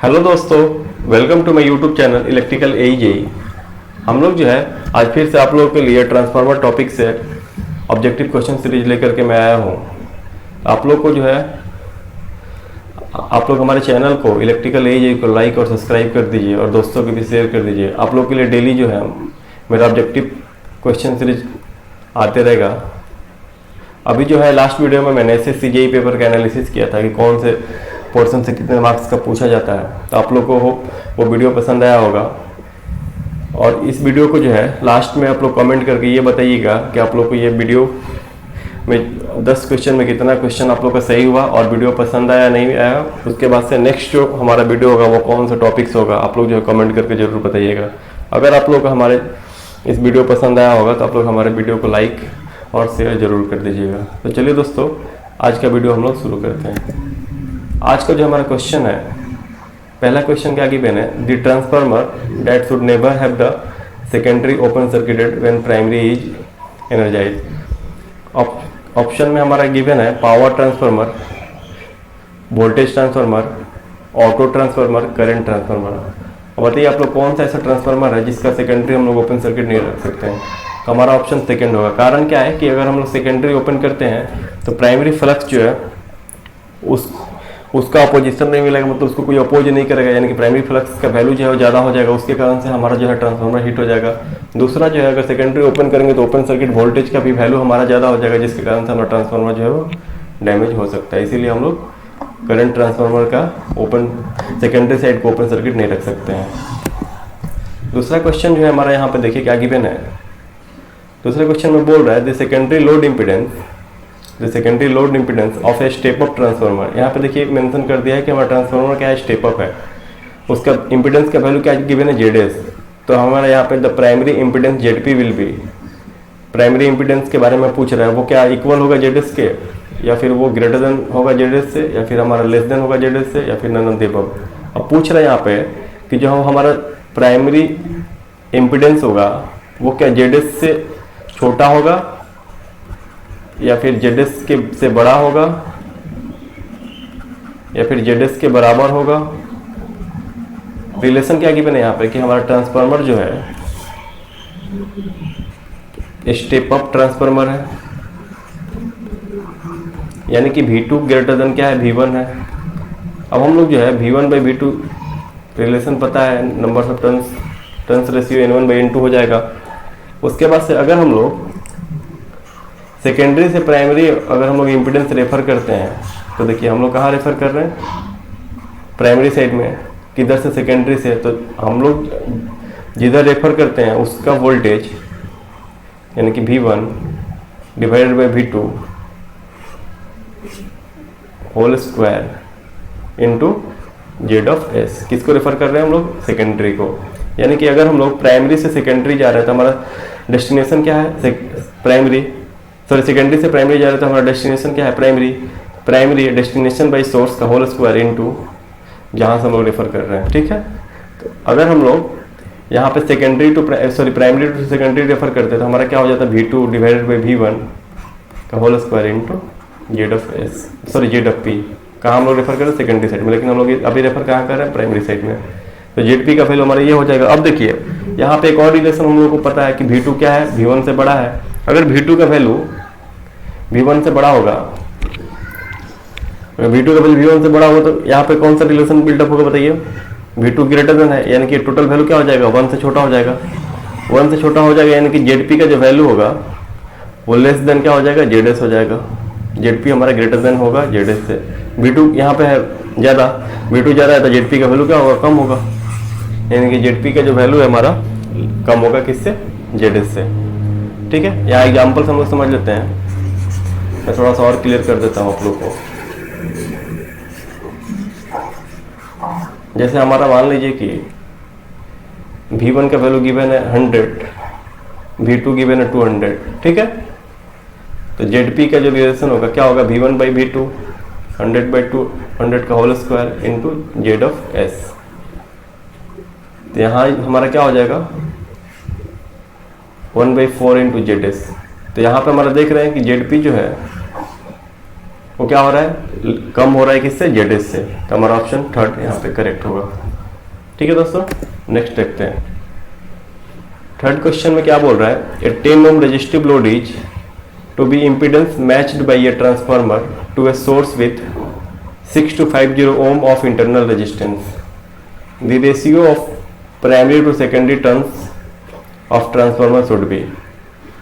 Hello दोस्तों, welcome to my YouTube channel electrical AEJE। हम लोग जो है आज फिर से आप लोगों के लिए ट्रांसफार्मर टॉपिक से ऑब्जेक्टिव क्वेश्चन सीरीज लेकर के मैं आया हूँ। आप लोग को जो है आप लोग हमारे चैनल को इलेक्ट्रिकल AEJE को लाइक और सब्सक्राइब कर दीजिए और दोस्तों को भी शेयर कर दीजिए। आप लोग के लिए डेली जो है मेरा ऑब्जेक्टिव क्वेश्चन सीरीज आते रहेगा। अभी जो है लास्ट वीडियो में मैंने SSC JEE पेपर का एनालिसिस किया था कि कौन से पोर्शन से कितने मार्क्स का पूछा जाता है, तो आप लोग को वो वीडियो पसंद आया होगा। और इस वीडियो को जो है लास्ट में आप लोग कमेंट करके ये बताइएगा कि आप लोग को ये वीडियो में 10 क्वेश्चन में कितना क्वेश्चन आप लोग का सही हुआ और वीडियो पसंद आया नहीं आया। उसके बाद से नेक्स्ट जो हमारा वीडियो होगा वो कौन सा टॉपिक्स होगा, आप लोग जो है कमेंट करके जरूर बताइएगा। अगर आप लोग को हमारे इस वीडियो पसंद आया होगा तो आप लोग हमारे वीडियो को लाइक और शेयर जरूर कर दीजिएगा। तो चलिए दोस्तों, आज का वीडियो हम लोग शुरू करते हैं। आज का जो हमारा क्वेश्चन है, पहला क्वेश्चन क्या गिवन है, the transformer that should never have the secondary open circuited when primary is energised. Option में हमारा गिवन है power transformer, voltage transformer, auto transformer, current transformer. अब बताइए आप लोग कौन सा ऐसा ट्रांसफार्मर है जिसका सेकेंडरी हम लोग ओपन सर्किट नहीं रख सकते हैं। तो हमारा ऑप्शन सेकेंड होगा। कारण क्या है कि अगर हम लोग सेकेंडरी ओपन करते हैं तो प्राइमरी फ्लक्स जो है उसका अपोजिशन नहीं मिलेगा, मतलब उसको कोई अपोज नहीं करेगा, यानी कि प्राइमरी फ्लक्स का वैल्यू जो है वो ज़्यादा हो जाएगा। उसके कारण से हमारा जो है ट्रांसफार्मर हीट हो जाएगा। दूसरा जो है अगर सेकेंडरी ओपन करेंगे तो ओपन सर्किट वोल्टेज का भी वैल्यू हमारा ज़्यादा हो जाएगा, जिसके कारण से हमारा ट्रांसफार्मर जो है वो डैमेज हो सकता है। इसीलिए हम लोग करंट ट्रांसफार्मर का ओपन सेकेंडरी साइड को ओपन सर्किट नहीं रख सकते हैं। दूसरा क्वेश्चन जो है हमारा यहाँ पे देखिए क्या गिवन है। दूसरे क्वेश्चन में बोल रहा है the secondary load impedance of a step up transformer. यहाँ पे देखिए मेंशन कर दिया है कि हमारा ट्रांसफार्मर क्या है, स्टेप अप है। उसका इम्पीडेंस का वैल्यू क्या गिवन है, ZS। तो हमारा यहाँ पे the primary impedance ZP will be. Primary impedance के बारे में पूछ रहा है, वो क्या इक्वल होगा ZS के, या फिर वो ग्रेटर देन होगा ZS से, या फिर हमारा लेस देन होगा ZS से, या फिर नन ऑफ द अबव। अब पूछ रहा है यहाँ पे कि जो हमारा प्राइमरी इम्पीडेंस होगा वो क्या ZS से छोटा होगा या फिर ZS के से बड़ा होगा या फिर ZS के बराबर होगा। रिलेशन क्या गिवन है यहाँ पे कि हमारा ट्रांसफार्मर जो है स्टेप अप ट्रांसफार्मर है, यानी कि V2 ग्रेटर देन क्या है, V1 है। अब हम लोग जो है V1/V2 रिलेशन पता है, number of turns ratio N1/N2 हो जाएगा। उसके बाद से अगर हम लोग सेकेंडरी से प्राइमरी अगर हम लोग इम्पीडेंस रेफर करते हैं तो देखिए हम लोग कहाँ रेफर कर रहे हैं, प्राइमरी साइड में, किधर से, सेकेंडरी से। तो हम लोग जिधर रेफर करते हैं उसका वोल्टेज यानी कि V1 divided by V2 whole square into Z(S)। किसको रेफर कर रहे हैं हम लोग, सेकेंडरी को। यानी कि अगर हम लोग प्राइमरी से सेकेंडरी जा रहे हैं तो हमारा डेस्टिनेशन क्या है, सेकेंडरी से प्राइमरी जा रहे हैं तो हमारा डेस्टिनेशन क्या है, प्राइमरी डेस्टिनेशन बाई सोर्स का होल स्क्वायर इनटू जहाँ से हम लोग रेफर कर रहे हैं। ठीक है, तो अगर हम लोग यहाँ पे प्राइमरी टू सेकेंडरी रेफर करते हैं तो हमारा क्या हो जाता है, V2 डिवाइडेड बाई V1 का होल स्क्वायर इनटू ZP। कहाँ हम लोग रेफर कर रहे हैं, सेकेंडरी साइड में, लेकिन हम लोग अभी रेफर कहाँ कर रहे हैं, प्राइमरी साइड में। तो ZP का वैल्यू हमारा ये हो जाएगा। अब देखिए यहाँ पे एक और रिलेशन हम लोगों को पता है कि V2 क्या है, V1 से बड़ा है। अगर V2 का वैल्यू V1 से बड़ा होगा, V2 का वैल्यू V1 से बड़ा होगा तो यहाँ पे कौन सा रिलेशन बिल्डअप होगा बताइए, V2 ग्रेटर देन है, यानी कि टोटल वैल्यू क्या हो जाएगा, 1 से छोटा हो जाएगा। 1 से छोटा हो जाएगा यानी कि ZP का जो वैल्यू होगा वो लेस देन क्या हो जाएगा, ZS हो जाएगा। ZP हमारा ग्रेटर देन होगा ZS से। V2 यहाँ पे है ज़्यादा, V2 ज़्यादा है तो ZP का वैल्यू क्या होगा, कम होगा, यानी कि ZP का जो वैल्यू है हमारा कम होगा किससे, ZS से। ठीक है, यहाँ एग्जाम्पल हम लोग समझ लेते हैं। मैं थोड़ा सा और क्लियर कर देता हूँ आप लोग को। जैसे हमारा मान लीजिए कि V1 का वैल्यू गिवन है 100, V2 गिवन है 200। ठीक है, तो ZP का जो रिलेशन होगा क्या होगा, V1/V2 100/200 का होल स्क्वायर इनटू Z(S). तो यहाँ हमारा क्या हो जाएगा, 1/4 इंटू ZS। तो यहाँ पे हमारा देख रहे हैं कि ZP जो है वो क्या हो रहा है, कम हो रहा है किससे, ZS से। तो हमारा ऑप्शन थर्ड यहाँ पे करेक्ट होगा। ठीक है दोस्तों, नेक्स्ट देखते हैं। थर्ड क्वेश्चन में क्या बोल रहा है, a 10 ohm resistive load is to be impedance matched by a transformer to a source with 6250 ohm of internal resistance. The ratio of primary to secondary turns of transformer should be.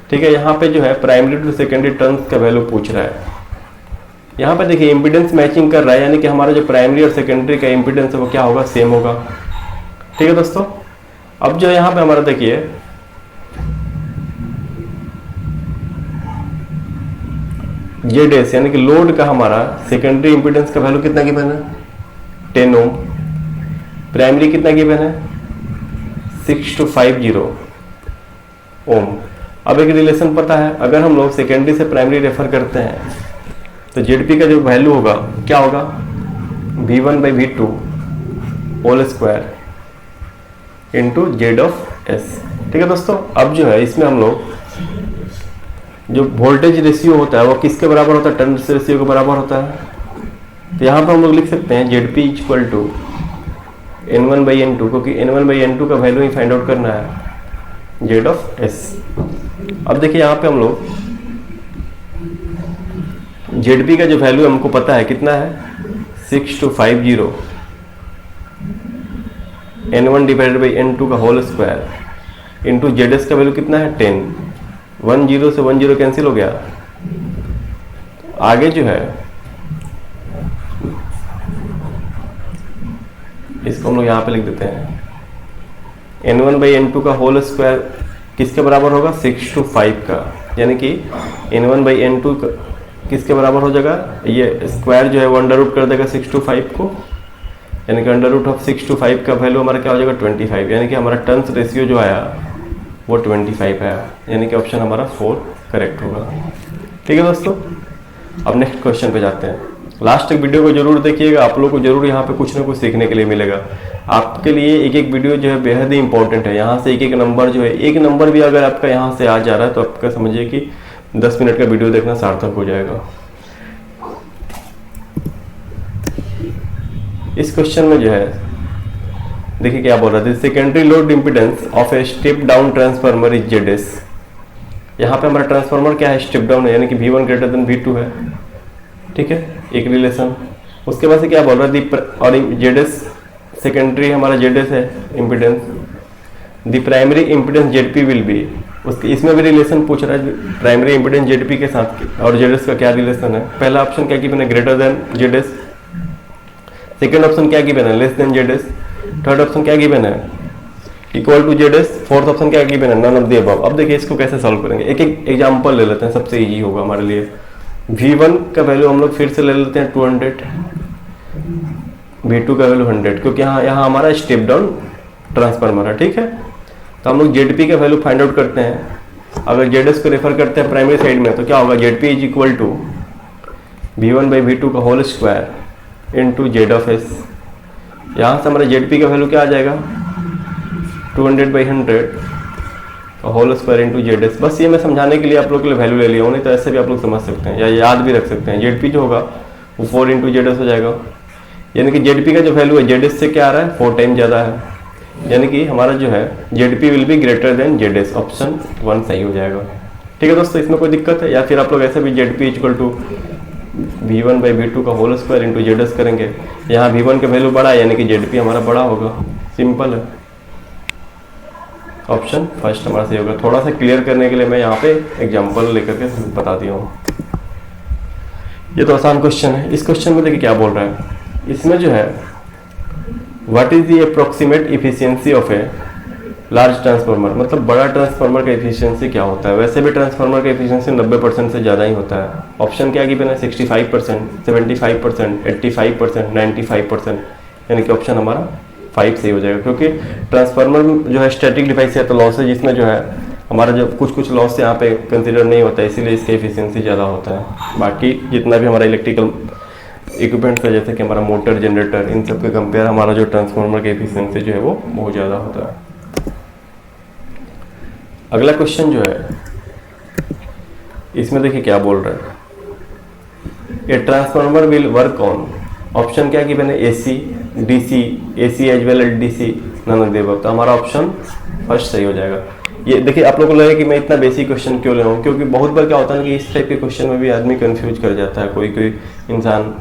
ठीक है, यहाँ पे जो है primary to secondary turns का value पूछ रहा है। यहाँ पे देखिए इम्पीडेंस मैचिंग कर रहा है, यानी कि हमारा जो प्राइमरी और सेकेंडरी का इम्पीडेंस है वो क्या होगा, सेम होगा। ठीक है दोस्तों, अब जो यहाँ पे हमारा देखिए ZS यानी कि लोड का हमारा सेकेंडरी इम्पीडेंस का वैल्यू कितना गिवन है, 10 ohm। प्राइमरी कितना गिवन है, 6250 ohm। अब एक रिलेशन पता है, अगर हम लोग सेकेंडरी से प्राइमरी रेफर करते हैं तो ZP का जो वैल्यू होगा क्या होगा, V1/V2 whole square into Z(S)। ठीक है दोस्तों, अब जो है इसमें हम लोग जो वोल्टेज रेशियो होता है वो किसके बराबर होता है, टर्न्स रेशियो के बराबर होता है। तो यहाँ पर हम लोग लिख सकते हैं ZP इक्वल टू N1/N2, क्योंकि N1/N2 का वैल्यू ही फाइंड आउट करना है, Z(S)। अब देखिए यहाँ पे हम लोग ZP का जो वैल्यू हमको पता है कितना है, 6250 N1/N2 का होल स्क्वायर इंटू ZS का वैल्यू कितना है, 10। 10 से 10 कैंसिल हो गया। आगे जो है इसको हम लोग यहाँ पे लिख देते हैं, N1/N2 का होल स्क्वायर किसके बराबर होगा, 6/5 का, यानी कि N1/N2 किसके बराबर हो जाएगा, ये स्क्वायर जो है वो अंडर रूट कर देगा 6/5 को, यानी कि अंडर रूट ऑफ 6/5 का वैल्यू हमारा क्या हो जाएगा, 25, यानी कि हमारा टर्न्स रेशियो जो आया वो 25 आया, यानी कि ऑप्शन हमारा 4 करेक्ट होगा। ठीक है दोस्तों, अब नेक्स्ट क्वेश्चन पे जाते हैं। लास्ट तक वीडियो को जरूर देखिएगा, आप लोग को जरूर यहाँ पे कुछ ना कुछ सीखने के लिए मिलेगा। आपके लिए एक एक वीडियो जो है बेहद ही इंपॉर्टेंट है। यहाँ से एक एक नंबर जो है, एक नंबर भी अगर आपका यहाँ से आ जा रहा है तो आपका समझिए कि 10 मिनट का वीडियो देखना सार्थक हो जाएगा। इस क्वेश्चन में जो है देखिए क्या बोल रहा है, secondary load impedance of a step down transformer is ZS। यहाँ पे हमारा ट्रांसफार्मर क्या है, स्टेप डाउन है, यानी कि V1 ग्रेटर देन V2 है। ठीक है, एक रिलेशन। उसके बाद से क्या बोल रहा है, और ZS सेकेंडरी हमारा ZS है impedance, the primary impedance ZP will be. उसके इसमें भी रिलेशन पूछ रहा है, प्राइमरी इम्पीडेंस ZP के साथ और ZS का क्या रिलेशन है। पहला ऑप्शन क्या गिवन है, greater than ZS। Second option क्या गिवन है, less than ZS। Third option क्या गिवन है, equal to ZS। Fourth option क्या गिवन है, नन ऑफ द अबव। अब देखिए इसको कैसे सॉल्व करेंगे, एक एक एग्जांपल ले लेते हैं, सबसे इजी होगा हमारे लिए। V1 का वैल्यू हम लोग फिर से ले लेते हैं 200, V2 का वैल्यू 100, क्योंकि यहाँ हमारा स्टेप डाउन ट्रांसफार्मर है। ठीक है, तो हम लोग ZP का वैल्यू फाइंड आउट करते हैं। अगर ZS को रेफर करते हैं प्राइमरी साइड में तो क्या होगा, ZP is equal to V1/V2 का होल स्क्वायर इंटू Z(S)। यहाँ से हमारा ZP का वैल्यू क्या आ जाएगा, 200/100 का होल स्क्वायर इंटू ZS। बस ये मैं समझाने के लिए आप लोग के लिए वैल्यू ले लिया हूँ, नहीं तो ऐसे भी आप लोग समझ सकते हैं या याद भी रख सकते हैं। ZP जो होगा वो 4 इंटू ZS हो जाएगा, यानी कि ZP का जो वैल्यू है ZS से क्या आ रहा है, 4 टाइम ज़्यादा है, यानी कि हमारा जो है ZP will be greater than ZS। Option 1 सही हो जाएगा। ठीक है दोस्तों, इसमें कोई दिक्कत है, या फिर आप लोग ऐसे भी ZP इक्वल टू V1/V2 का होल स्क्वायर इंटू ZS करेंगे। यहाँ V1 का वैल्यू बड़ा है, यानी कि ZP हमारा बड़ा होगा, सिंपल है। ऑप्शन फर्स्ट हमारा सही होगा। थोड़ा सा क्लियर करने के लिए मैं यहाँ पे एग्जांपल लेकर के बता दिया हूँ। ये तो आसान क्वेश्चन है। इस क्वेश्चन में देखिए क्या बोल रहा है, इसमें जो है what is the approximate efficiency of a large transformer, मतलब बड़ा ट्रांसफार्मर का इफिशियंसी क्या होता है। वैसे भी ट्रांसफार्मर का इफिशियंसी 90% से ज़्यादा ही होता है। ऑप्शन क्या गिवन है, 65%, 75%, 85%, 95%, यानी कि ऑप्शन हमारा 5 सही हो जाएगा। क्योंकि ट्रांसफार्मर जो है स्टैटिक डिवाइस है, तो लॉसेज इसमें जो है हमारा जो कुछ लॉस यहाँ पे कंसिडर नहीं होता है, इसीलिए इसका एफिशिएंसी ज़्यादा होता है। बाकी जितना भी हमारा इलेक्ट्रिकल इक्विपमेंट्स है, जैसे कि हमारा मोटर, जनरेटर, इन सब के कंपेयर हमारा जो ट्रांसफार्मर की एफिशिएंसी जो है वो बहुत ज़्यादा होता है। अगला क्वेश्चन जो है इसमें देखिए क्या बोल रहा है, a transformer will work on, option क्या गिवन है, AC, DC, AC as well as DC, none of the above. तो हमारा ऑप्शन फर्स्ट सही हो जाएगा। ये देखिए, आप लोगों को लगे कि मैं इतना बेसिक क्वेश्चन क्यों ले रहा हूँ, क्योंकि बहुत बार क्या होता है कि इस टाइप के क्वेश्चन में भी आदमी कंफ्यूज कर जाता है, कोई इंसान।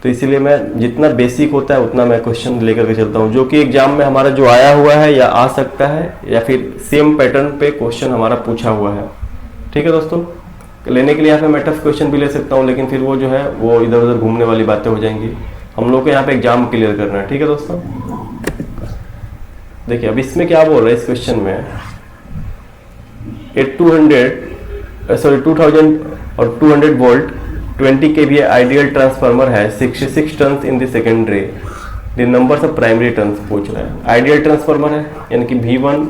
तो इसीलिए मैं जितना बेसिक होता है उतना मैं क्वेश्चन लेकर के चलता हूँ, जो कि एग्जाम में हमारा जो आया हुआ है या आ सकता है, या फिर सेम पैटर्न पे क्वेश्चन हमारा पूछा हुआ है। ठीक है दोस्तों, लेने के लिए यहाँ पे मैं टफ क्वेश्चन भी ले सकता हूँ, लेकिन फिर वो जो है वो इधर उधर घूमने वाली बातें हो जाएंगी। हम लोग को यहाँ पे एग्जाम क्लियर करना है। ठीक है दोस्तों, देखिए अब इसमें क्या बोल रहा है इस क्वेश्चन में, 2000 और 200 वोल्ट 20 kVA आइडियल ट्रांसफार्मर है 66 turns in the secondary, the numbers of primary turns पूछ रहा है। आइडियल ट्रांसफार्मर है यानी कि V1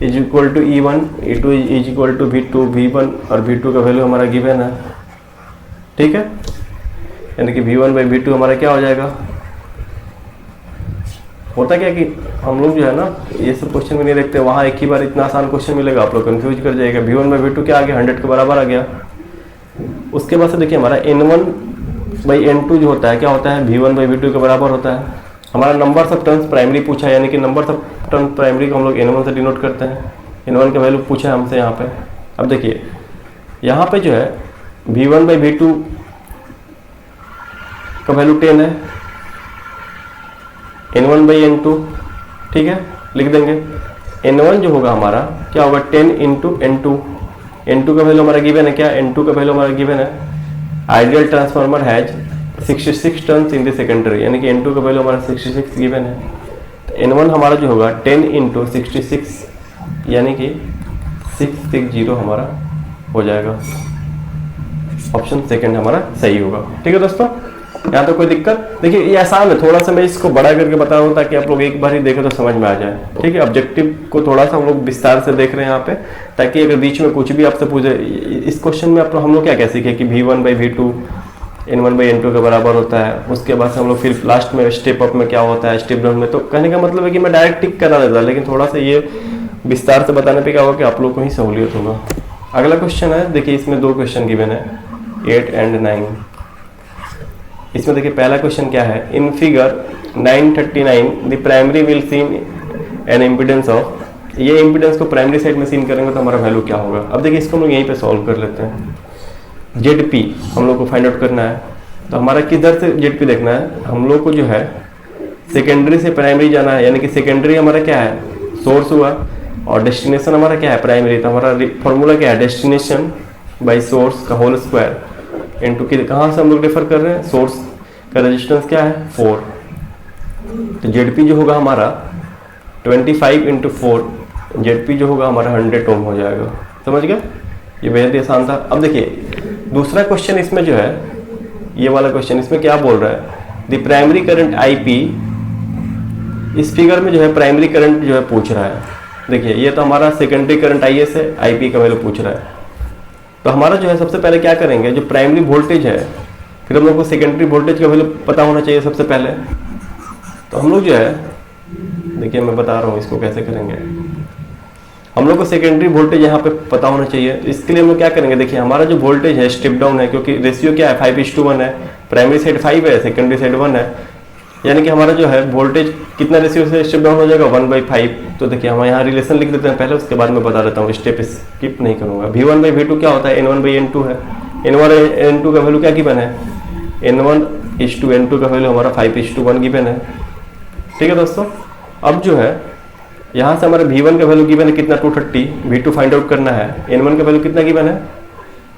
is equal to E1, E2 is equal to V2, V1 और V2 का वैल्यू हमारा गिवन है। ठीक है, यानी कि V1 बाई V2 हमारा क्या हो जाएगा। होता क्या कि हम लोग जो है ना ये सब क्वेश्चन में नहीं देखते, वहाँ एक ही बार इतना आसान क्वेश्चन मिलेगा, आप लोग कंफ्यूज कर जाएगा। V1 बाई V2 क्या आ गया, 100 के बराबर आ गया। उसके बाद से देखिए हमारा N1 बाई N2 जो होता है क्या होता है, V1 बाई V2 के बराबर होता है। हमारा नंबर ऑफ टर्न्स प्राइमरी पूछा है, यानी कि नंबर ऑफ टर्न्स प्राइमरी को हम लोग N1 से डिनोट करते हैं। N1 का वैल्यू पूछा है हमसे यहाँ पे। अब देखिए यहाँ पे जो है V1 बाई V2 का वैल्यू 10 है, N1 बाई N2। ठीक है, लिख देंगे N1 जो होगा हमारा क्या होगा, 10 इंटू N2। N2 का वैल्यू हमारा गिवन है क्या, N2 का वैल्यू हमारा गिवन है। Ideal transformer has 66 turns in the secondary, यानी कि N2 का वैल्यू हमारा 66 गिवन है। तो N1 हमारा जो होगा 10 इंटू 66 यानी कि 660 हमारा हो जाएगा। ऑप्शन सेकंड हमारा सही होगा। ठीक है दोस्तों, यहाँ तो कोई दिक्कत, देखिए ये आसान है, थोड़ा सा मैं इसको बड़ा करके बता रहा हूँ ताकि आप लोग एक बार ही देखें तो समझ में आ जाए। ठीक है, ऑब्जेक्टिव को थोड़ा सा हम लोग विस्तार से देख रहे हैं यहाँ पे, ताकि अगर बीच में कुछ भी आपसे पूछे। इस क्वेश्चन में हम लोग क्या क्या सीखे कि V1 by V2 N1 by N2 के बराबर होता है। उसके बाद से हम लोग फिर लास्ट में स्टेप अप में क्या होता है, स्टेप डाउन में। तो कहने का मतलब है कि मैं डायरेक्ट टिक करा देता, लेकिन थोड़ा सा ये विस्तार से बताने पर क्या होगा कि आप लोग को ही सहूलियत होगा। अगला क्वेश्चन है, देखिए इसमें 2 क्वेश्चन गिवन है, 8 एंड 9। इसमें देखिए पहला क्वेश्चन क्या है, in figure 939 the primary will seen an impedance of, ये इम्पिडेंस को प्राइमरी साइड में सीन करेंगे तो हमारा वैल्यू क्या होगा। अब देखिए इसको हम लोग यहीं पे सॉल्व कर लेते हैं। ZP हम लोग को फाइंड आउट करना है, तो हमारा किधर से ZP देखना है, हम लोग को जो है सेकेंडरी से प्राइमरी जाना है, यानी कि सेकेंडरी हमारा क्या है, सोर्स हुआ, और डेस्टिनेशन हमारा क्या है, प्राइमरी। तो हमारा फॉर्मूला क्या है, डेस्टिनेशन बाई सोर्स का होल स्क्वायर इनटू कि कहाँ से हम लोग रेफर कर रहे हैं, सोर्स का रेजिस्टेंस क्या है 4। तो ZP जो होगा हमारा 25 इंटू 4, ZP जो होगा हमारा 100 ओम हो जाएगा। समझ गए, ये बेहद आसान था। अब देखिए दूसरा क्वेश्चन इसमें जो है, ये वाला क्वेश्चन इसमें क्या बोल रहा है, द प्राइमरी करंट IP, इस फिगर में जो है प्राइमरी करंट जो है पूछ रहा है। देखिए ये तो हमारा सेकेंडरी करंट IS है, IP का वैल्यू पूछ रहा है। तो हमारा जो है सबसे पहले क्या करेंगे, जो प्राइमरी वोल्टेज है, फिर हम लोग को सेकेंडरी वोल्टेज का वैल्यू पता होना चाहिए सबसे पहले। तो हम लोग जो है, देखिए मैं बता रहा हूँ इसको कैसे करेंगे। हम लोग को सेकेंडरी वोल्टेज यहाँ पे पता होना चाहिए। इसके लिए हम लोग क्या करेंगे, देखिए हमारा जो वोल्टेज है स्टेप डाउन है, क्योंकि रेशियो क्या है 5:1 है, प्राइमरी साइड 5 है, सेकेंडरी साइड 1 है, यानी कि हमारा जो है वोल्टेज कितना रेशियो से स्टेप डाउन हो जाएगा 1/5। तो देखिए हम यहाँ रिलेशन लिख देते हैं पहले, उसके बाद मैं बता देता हूँ, स्टेप स्किप नहीं करूँगा। V1 बाई V2 क्या होता है, N1 बाई N2 है। N1 N2 का वैल्यू क्या गिवन है, N1:N2 का वैल्यू हमारा 5:1 गिवन है। ठीक है दोस्तों, अब जो है यहाँ से हमारा V1 का वैल्यू गिवन है कितना 230, V2 फाइंड आउट करना है। N1 का वैल्यू कितना गिवन है,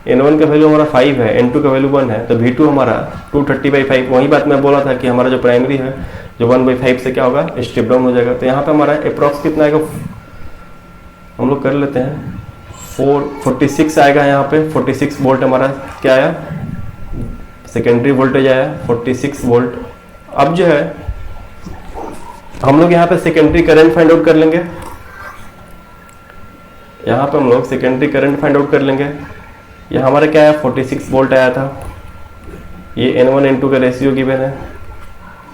N1 का वैल्यू हमारा 5 है, N2 का वैल्यू 1 है, तो V2 हमारा 230/5। वही बात मैं बोला था कि हमारा जो प्राइमरी है जो 1/5 से क्या होगा, स्टेप डाउन हो जाएगा। तो यहाँ पे हमारा अप्रॉक्स कितना आएगा, हम लोग कर लेते हैं 46 आएगा। यहाँ पे 46 वोल्ट हमारा क्या आया, सेकेंडरी वोल्टेज आया 46 वोल्ट। अब जो है हम लोग यहाँ पे सेकेंडरी करंट फाइंड आउट कर लेंगे। यहाँ पे हम लोग सेकेंडरी करंट फाइंड आउट कर लेंगे। ये हमारा क्या है 46 वोल्ट आया था, ये N1 N2 का रेशियो गिवन है।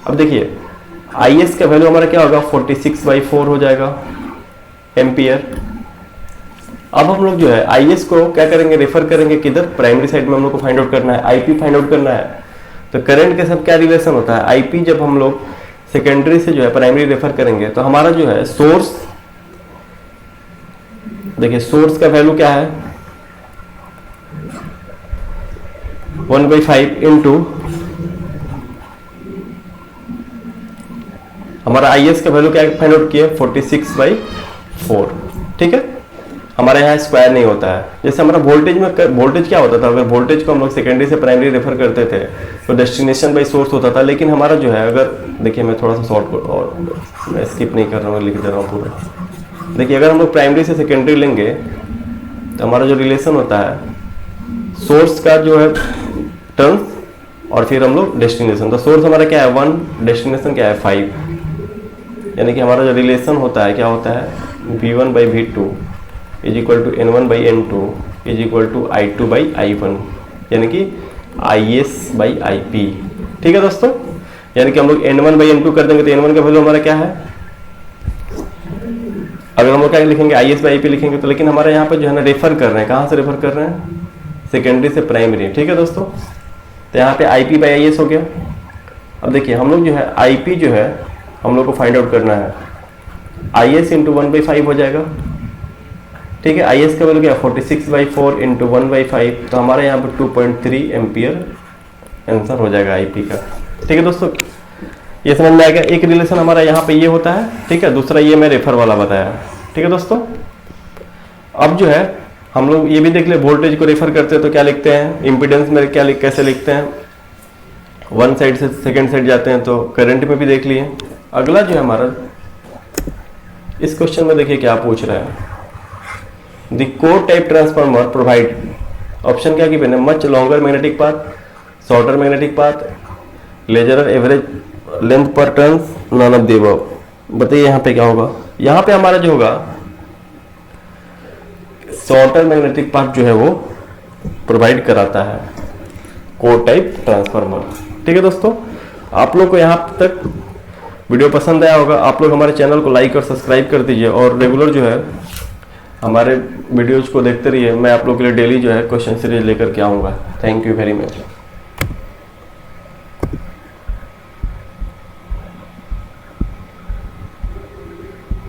अब देखिए IS का वैल्यू हमारा क्या होगा 46/4 हो जाएगा एम्पियर। अब हम लोग जो है IS को क्या करेंगे, रेफर करेंगे किधर, प्राइमरी साइड में हम लोग को फाइंड आउट करना है, IP फाइंड आउट करना है। तो करंट के साथ क्या रिलेशन होता है, IP जब हम लोग सेकेंडरी से जो है प्राइमरी रेफर करेंगे तो हमारा जो है सोर्स, देखिए सोर्स का वैल्यू क्या है 1/5 इंटू हमारा IS का वैल्यू क्या फाइंड आउट किया 46/4। ठीक है, हमारे यहाँ स्क्वायर नहीं होता है। जैसे हमारा वोल्टेज में वोल्टेज क्या होता था, अगर वोल्टेज को हम लोग सेकेंडरी से प्राइमरी रेफर करते थे तो डेस्टिनेशन बाई सोर्स होता था। लेकिन हमारा जो है, अगर देखिए मैं थोड़ा सा शॉर्ट और मैं स्किप नहीं कर रहा हूँ, लिख दे रहा हूँ पूरा। देखिए अगर हम लोग प्राइमरी से सेकेंडरी लेंगे तो हमारा जो रिलेशन होता है सोर्स का जो है टर्म्स और फिर हम लोग डेस्टिनेशन, तो सोर्स हमारा क्या है 1, डेस्टिनेशन क्या है 5, यानी कि हमारा जो रिलेशन होता है क्या होता है V1/V2 is equal to N1/N2 is equal to I2/I1, यानी कि IS/IP। ठीक है दोस्तों, यानी कि हम लोग N1/N2 कर देंगे तो N1 का वैल्यू हमारा क्या है, अगर हम लोग क्या लिखेंगे IS/IP लिखेंगे तो, लेकिन हमारे यहाँ पे जो है ना रेफर कर रहे हैं, कहाँ से रेफर कर रहे हैं, सेकेंडरी से प्राइमरी। ठीक है दोस्तों, तो यहाँ पे IP/IS हो गया। अब देखिए हम लोग जो है IP जो है हम लोग को फाइंड आउट करना है, IS इंटू 1/5 हो जाएगा। ठीक है, IS का वैल्यू क्या 46/4 इंटू 1/5, तो हमारे यहाँ पे 2.3 एम्पियर आंसर हो जाएगा IP का। ठीक है दोस्तों, ये समझ में आएगा। एक रिलेशन हमारा यहाँ पे ये होता है, ठीक है, दूसरा ये मैं रेफर वाला बताया। ठीक है दोस्तों, अब जो है हम लोग ये भी देख ले, वोल्टेज को रेफर करते हैं तो क्या लिखते हैं, इम्पीडेंस में क्या कैसे लिखते हैं, वन साइड से सेकेंड साइड जाते हैं, तो करंट में भी देख लिए। अगला जो है हमारा इस क्वेश्चन में देखिए क्या पूछ रहा है, the core type transformer provide, option क्या गिवन है, much longer magnetic path, shorter magnetic path, lesser average length per turns, none of the above. बताइए यहाँ पे क्या होगा, यहाँ पे हमारा जो होगा शॉर्टर मैग्नेटिक पाथ जो है वो प्रोवाइड कराता है कोर टाइप ट्रांसफार्मर। ठीक है दोस्तों, आप लोग को यहाँ तक वीडियो पसंद आया होगा। आप लोग हमारे चैनल को लाइक और सब्सक्राइब कर दीजिए और रेगुलर जो है हमारे वीडियोज को देखते रहिए। मैं आप लोग के लिए डेली जो है क्वेश्चन सीरीज लेकर के आऊँगा। Thank you very much.